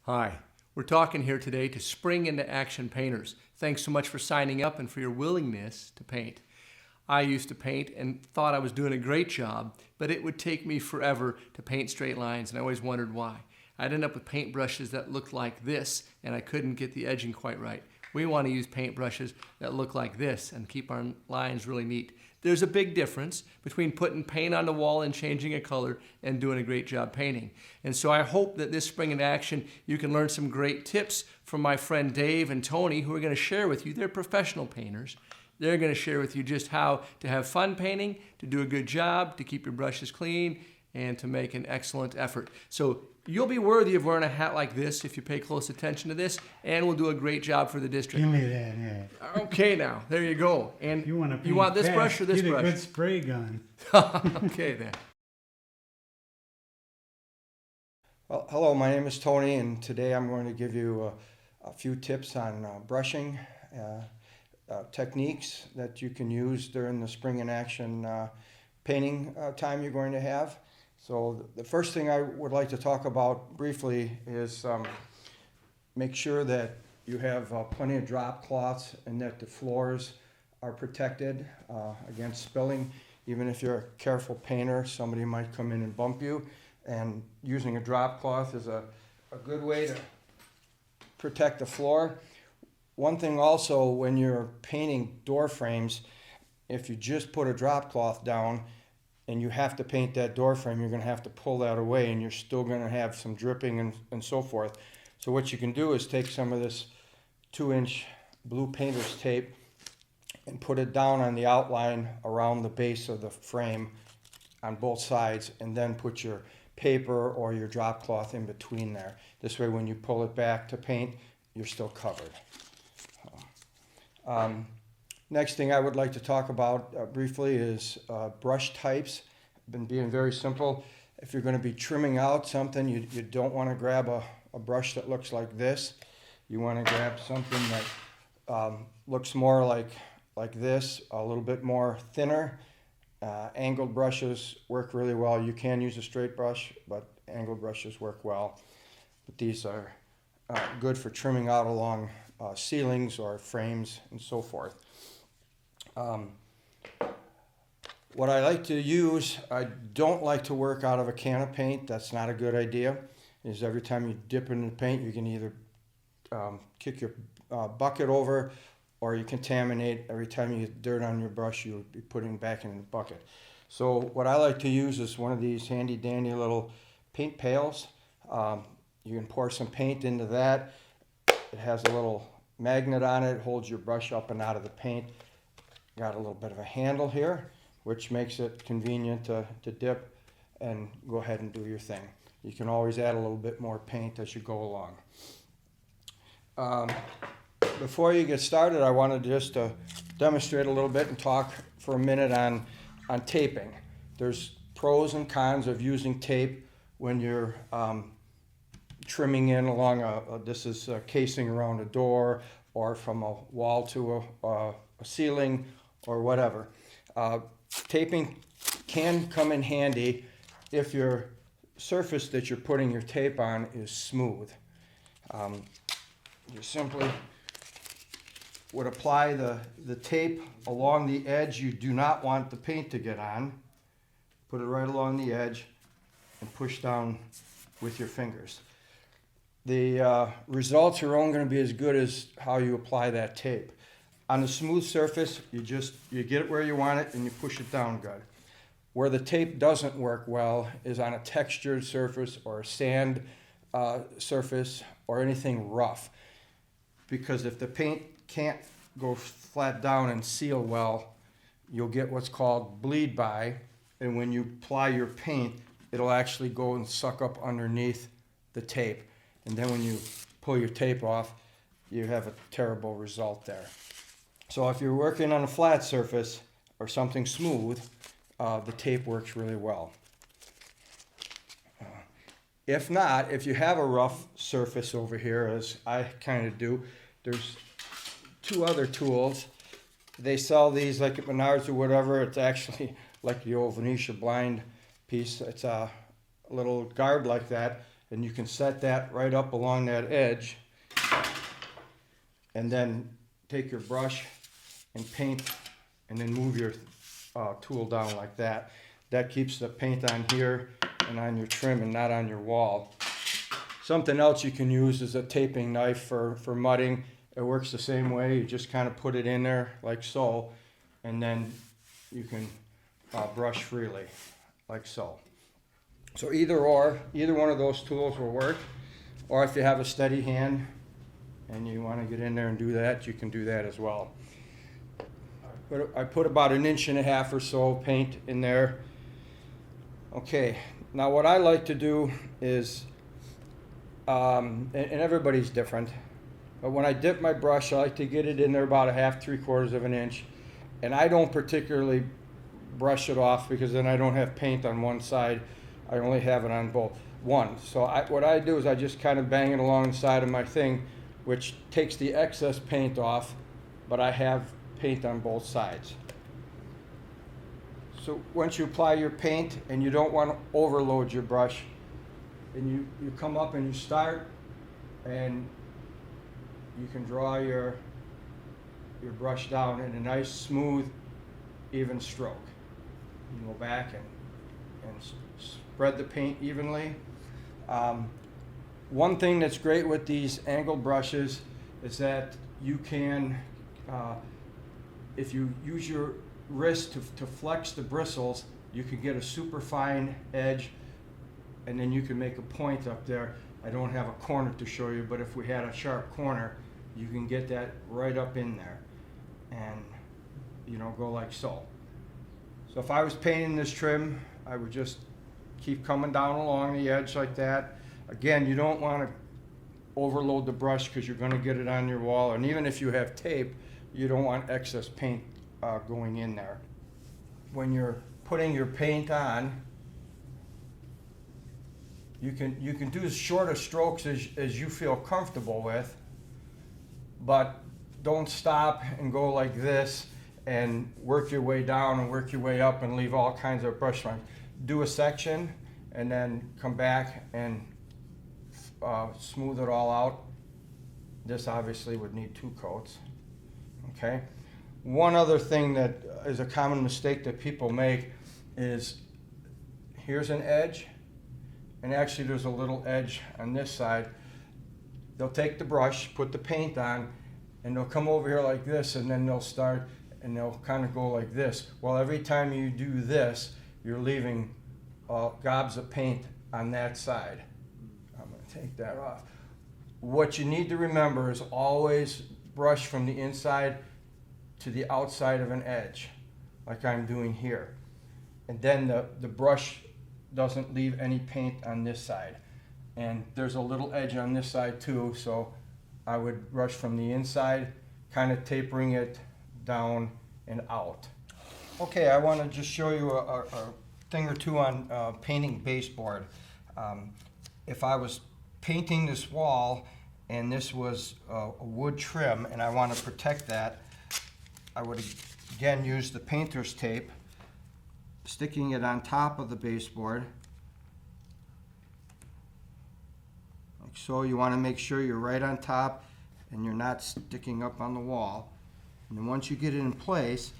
Hi, we're talking here today to Spring into Action painters. Thanks so much for signing up and for your willingness to paint. I used to paint and thought I was doing a great job, but it would take me forever to paint straight lines, and I always wondered why. I'd end up with paintbrushes that looked like this, and I couldn't get the edging quite right. We want to use paintbrushes that look like this and keep our lines really neat. There's a big difference between putting paint on the wall and changing a color and doing a great job painting. And so I hope that this Spring in Action you can learn some great tips from my friend Dave and Tony, who are going to share with you. They're professional painters. They're going to share with you just how to have fun painting, to do a good job, to keep your brushes clean, and to make an excellent effort. So you'll be worthy of wearing a hat like this if you pay close attention to this, and we'll do a great job for the district. Give me that, yeah. Okay, now, there you go. And You want this brush or this Get brush? a good spray gun. Okay, then. Well, hello, my name is Tony, and today I'm going to give you a few tips on brushing techniques that you can use during the Spring in Action painting time you're going to have. So the first thing I would like to talk about briefly is make sure that you have plenty of drop cloths and that the floors are protected against spilling. Even if you're a careful painter, somebody might come in and bump you, and using a drop cloth is a good way to protect the floor. One thing also, when you're painting door frames, if you just put a drop cloth down and you have to paint that door frame, you're going to have to pull that away, and you're still going to have some dripping and so forth. So what you can do is take some of this 2-inch blue painter's tape and put it down on the outline around the base of the frame on both sides, and then put your paper or your drop cloth in between there. This way when you pull it back to paint, you're still covered. Next thing I would like to talk about briefly is brush types. I've been being very simple. If you're going to be trimming out something, you don't want to grab a brush that looks like this. You want to grab something that looks more like this, a little bit more thinner. Angled brushes work really well. You can use a straight brush, but angled brushes work well. But these are good for trimming out along ceilings or frames and so forth. What I like to use, I don't like to work out of a can of paint. That's not a good idea. Is every time you dip into the paint, you can either kick your bucket over, or you contaminate. Every time you get dirt on your brush, you'll be putting it back in the bucket. So what I like to use is one of these handy dandy little paint pails. You can pour some paint into that. It has a little magnet on it, holds your brush up and out of the paint. Got a little bit of a handle here, which makes it convenient to dip and go ahead and do your thing. You can always add a little bit more paint as you go along. Before you get started, I wanted just to demonstrate a little bit and talk for a minute on taping. There's pros and cons of using tape when you're trimming in along this is a casing around a door, or from a wall to a ceiling, or whatever. Taping can come in handy if your surface that you're putting your tape on is smooth. You simply would apply the tape along the edge you do not want the paint to get on. Put it right along the edge and push down with your fingers. The results are only going to be as good as how you apply that tape. On a smooth surface, you get it where you want it and you push it down good. Where the tape doesn't work well is on a textured surface or a sand surface or anything rough. Because if the paint can't go flat down and seal well, you'll get what's called bleed by, and when you apply your paint, it'll actually go and suck up underneath the tape. And then when you pull your tape off, you have a terrible result there. So if you're working on a flat surface or something smooth, the tape works really well. If not, if you have a rough surface over here, as I kind of do, there's two other tools. They sell these like at Menards or whatever. It's actually like the old Venetia blind piece. It's a little guard like that, and you can set that right up along that edge, and then take your brush and paint, and then move your tool down like that. That keeps the paint on here and on your trim and not on your wall. Something else you can use is a taping knife for mudding. It works the same way. You just kind of put it in there like so, and then you can brush freely like so. So either one of those tools will work. Or if you have a steady hand and you want to get in there and do that, you can do that as well. But I put about 1.5 inches or so of paint in there. Okay, now what I like to do is, and everybody's different, but when I dip my brush, I like to get it in there about 1/2, 3/4 of an inch. And I don't particularly brush it off because then I don't have paint on one side. I only have it on both. So what I do is I just kind of bang it along the side of my thing, which takes the excess paint off, but I have paint on both sides. So once you apply your paint and you don't want to overload your brush, and you come up and you start, and you can draw your brush down in a nice, smooth, even stroke. You go back and spread the paint evenly. One thing that's great with these angled brushes is that you can, if you use your wrist to flex the bristles, you can get a super fine edge, and then you can make a point up there. I don't have a corner to show you, but if we had a sharp corner, you can get that right up in there and, you know, go like so. So if I was painting this trim, I would just keep coming down along the edge like that. Again, you don't want to overload the brush because you're going to get it on your wall, and even if you have tape, you don't want excess paint going in there. When you're putting your paint on, you can do as short of strokes as you feel comfortable with, but don't stop and go like this and work your way down and work your way up and leave all kinds of brush marks. Do a section and then come back and smooth it all out. This obviously would need 2 coats. Okay. One other thing that is a common mistake that people make is, here's an edge, and actually there's a little edge on this side. They'll take the brush, put the paint on, and they'll come over here like this, and then they'll start and they'll kind of go like this. Well, every time you do this, you're leaving gobs of paint on that side. I'm going to take that off. What you need to remember is always brush from the inside to the outside of an edge, like I'm doing here. And then the brush doesn't leave any paint on this side. And there's a little edge on this side too, so I would brush from the inside, kind of tapering it down and out. Okay, I want to just show you a thing or two on painting baseboard. If I was painting this wall and this was a wood trim and I want to protect that, I would again use the painter's tape, sticking it on top of the baseboard. Like so. You want to make sure you're right on top and you're not sticking up on the wall. And then once you get it in place,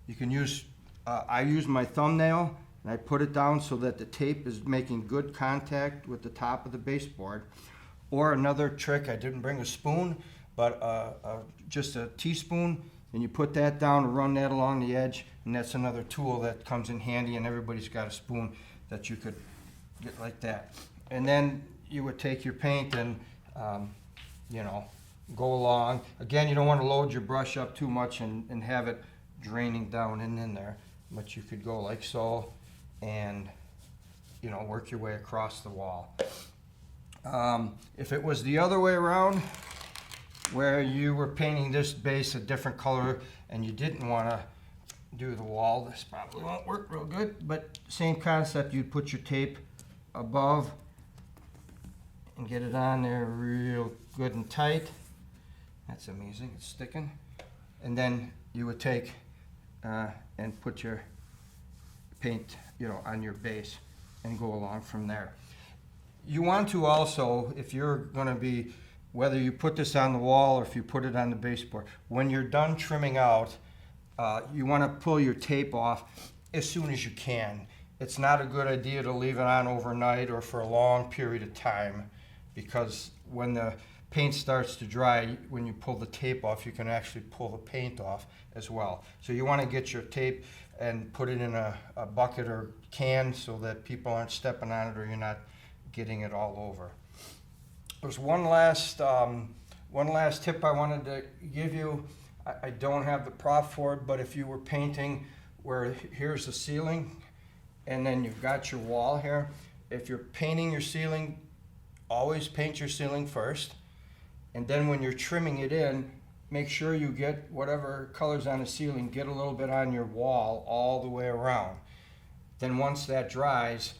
you can use, I use my thumbnail and I put it down so that the tape is making good contact with the top of the baseboard. Or another trick, I didn't bring a spoon, but just a teaspoon, and you put that down and run that along the edge, and that's another tool that comes in handy, and everybody's got a spoon that you could get like that. And then you would take your paint and, you know, go along. Again, you don't want to load your brush up too much and have it draining down and in there, but you could go like so and, you know, work your way across the wall. If it was the other way around, where you were painting this base a different color and you didn't want to do the wall, this probably won't work real good, but same concept. You'd put your tape above and get it on there real good and tight. That's amazing, it's sticking. And then you would take and put your paint, you know, on your base and go along from there. You want to also, if you're going to be, whether you put this on the wall or if you put it on the baseboard, when you're done trimming out, you want to pull your tape off as soon as you can. It's not a good idea to leave it on overnight or for a long period of time, because when the paint starts to dry, when you pull the tape off, you can actually pull the paint off as well. So you want to get your tape and put it in a bucket or can so that people aren't stepping on it or you're not getting it all over. There's one last tip I wanted to give you. I don't have the prop for it, but if you were painting where here's the ceiling and then you've got your wall here, if you're painting your ceiling, always paint your ceiling first, and then when you're trimming it in, make sure you get whatever colors on the ceiling, get a little bit on your wall all the way around. Then once that dries,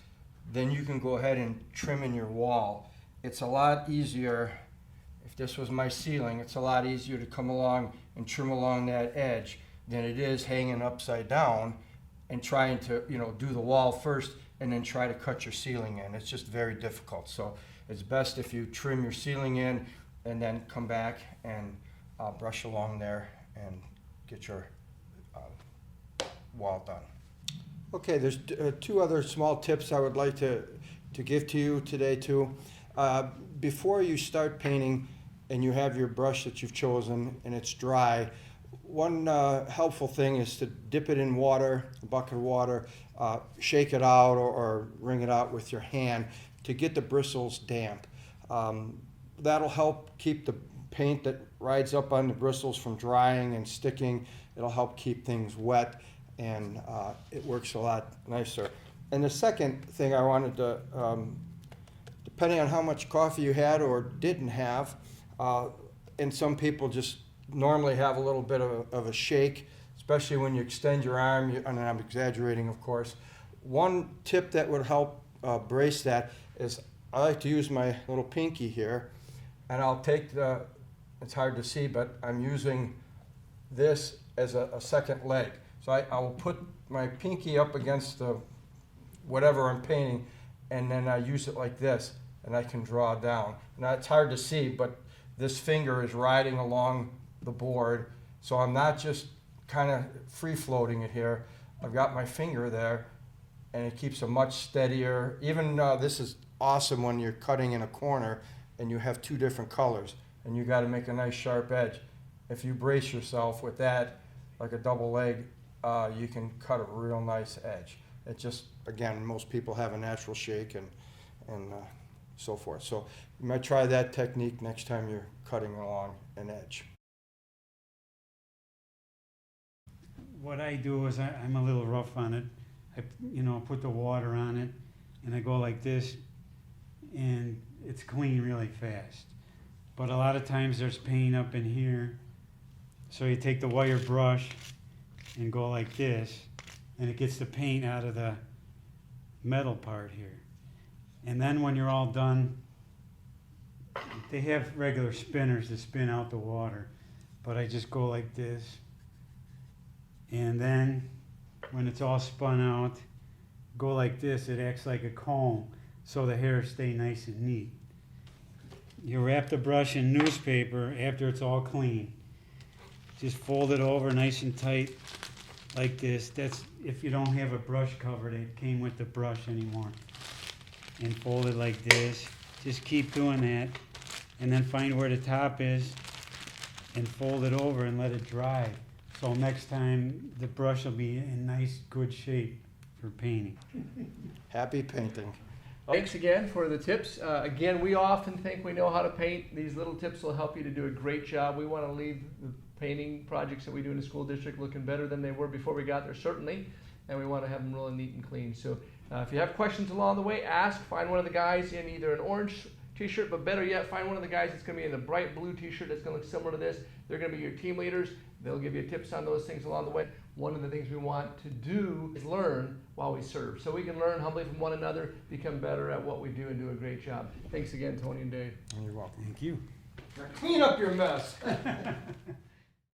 then you can go ahead and trim in your wall. It's a lot easier, if this was my ceiling, it's a lot easier to come along and trim along that edge than it is hanging upside down and trying to, do the wall first and then try to cut your ceiling in. It's just very difficult. So it's best if you trim your ceiling in and then come back and brush along there and get your wall done. Okay, there's two other small tips I would like to give to you today too. Before you start painting and you have your brush that you've chosen and it's dry, one helpful thing is to dip it in water, a bucket of water, shake it out or wring it out with your hand to get the bristles damp. That'll help keep the paint that rides up on the bristles from drying and sticking. It'll help keep things wet, and it works a lot nicer. And the second thing I wanted to, depending on how much coffee you had or didn't have, and some people just normally have a little bit of a shake, especially when you extend your arm, and I'm exaggerating of course. One tip that would help brace that is I like to use my little pinky here, and I'll take it's hard to see, but I'm using this as a second leg. So I will put my pinky up against the whatever I'm painting, and then I use it like this, and I can draw down. Now it's hard to see, but this finger is riding along the board, so I'm not just kind of free floating it here. I've got my finger there, and it keeps a much steadier. Even this is awesome when you're cutting in a corner and you have two different colors and you got to make a nice sharp edge. If you brace yourself with that, like a double leg, you can cut a real nice edge. It just, again, most people have a natural shake and so forth. So you might try that technique next time you're cutting along an edge. What I do is I'm a little rough on it. I put the water on it and I go like this, and it's clean really fast. But a lot of times there's paint up in here, so you take the wire brush and go like this, and it gets the paint out of the metal part here. And then when you're all done, they have regular spinners to spin out the water, but I just go like this, and then when it's all spun out, go like this. It acts like a comb, so the hairs stay nice and neat. You wrap the brush in newspaper after it's all clean. Just fold it over nice and tight like this. That's if you don't have a brush cover that came with the brush anymore. And fold it like this. Just keep doing that, and then find where the top is and fold it over and let it dry. So next time the brush will be in nice, good shape for painting. Happy painting. Thanks again for the tips. Again, we often think we know how to paint. These little tips will help you to do a great job. We want to leave the painting projects that we do in the school district looking better than they were before we got there, certainly. And we want to have them really neat and clean. So if you have questions along the way, ask. Find one of the guys in either an orange t-shirt, but better yet, find one of the guys that's going to be in a bright blue t-shirt that's going to look similar to this. They're going to be your team leaders. They'll give you tips on those things along the way. One of the things we want to do is learn while we serve. So we can learn humbly from one another, become better at what we do, and do a great job. Thanks again, Tony and Dave. You're welcome. Thank you. Now clean up your mess.